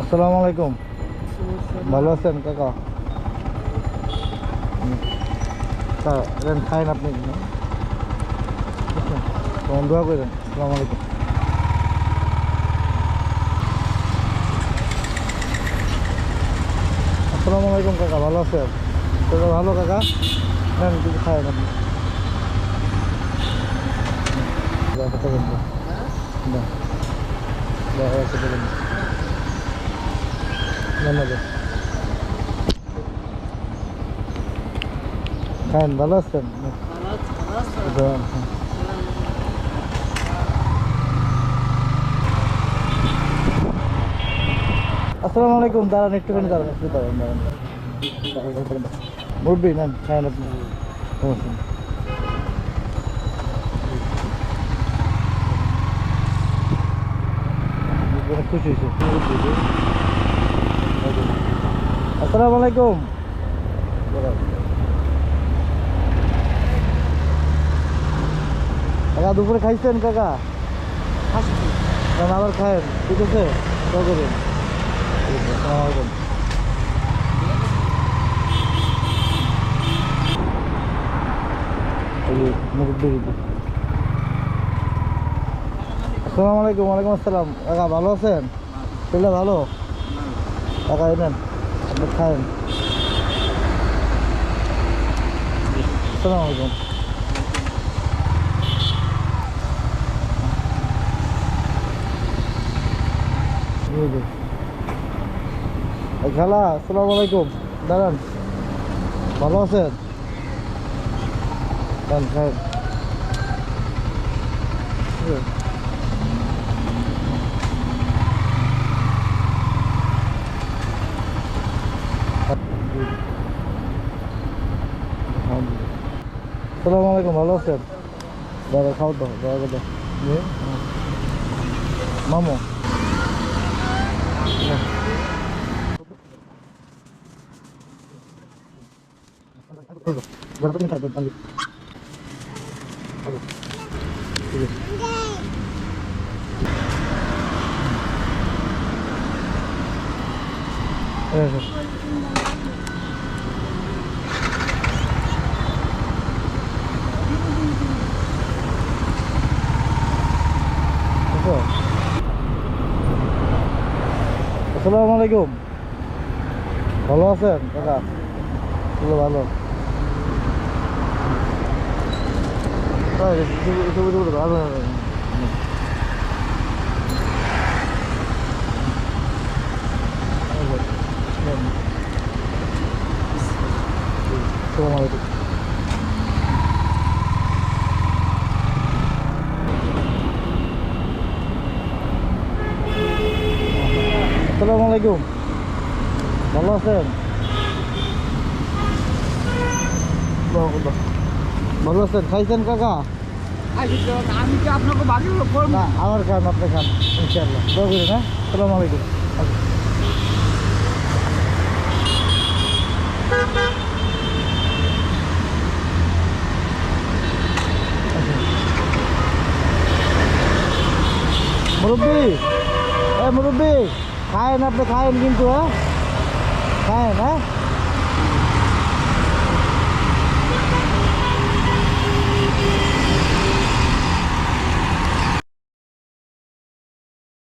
আসসালামু আলাইকুম। ভালো আছেন কাকা? খাইন আপনি তখন দোয়া করেন। আসসালামু আলাইকুম। আসসালামু আলাইকুম কাকা, ভালো আছেন? কাকা ভালো কাকা, নেন কিছু খাইন আপনি। ধন্যবাদ। খাইন, ভালো আছেন? আসসালামু আলাইকুম। দাঁড়ান একটুখানি, দাঁড়ান। মুরব্বী নেন, খাইন আপনি, সমস্যা নেই। খুশি হয়েছে। আসসালামু আলাইকুম। কাকা দুপুরে খাইছেন কাকা? আবার খায়েন, ঠিক আছে? করবেন। আসসালামাইকুম। আসসালামু আলাইকুম। ওয়ালাইকুম আসসালাম। কাকা ভালো আছেন? শরীরটা ভালো? কাকা এনেন, আপনি খায়েন। আসসালামু আলাইকুম। খালা আসসালামু আলাইকুম। দাঁড়ান, ভালো আছেন? খায়েন। আসসালামু আলাইকুম, ভালো আছেন? দাদা খাও দাও, দয়া করে মামু। আসসালামু আলাইকুম, ভালো আছেন কাকা? ভালো। আসসালামু আলাইকুম, ভালো আছেন? ভালো আছেন? খাইছেন কাকা? আমি কি আপনাকে বাড়ির না, আমার খান, আপনি খান ইনশাআল্লাহ। দোয়া করেন। হ্যাঁ, আসসালামু আলাইকুম। মুরব্বী, মুরব্বী খায়েন, আপনি খায়েন কিন্তু, হ্যাঁ খায়েন, হ্যাঁ।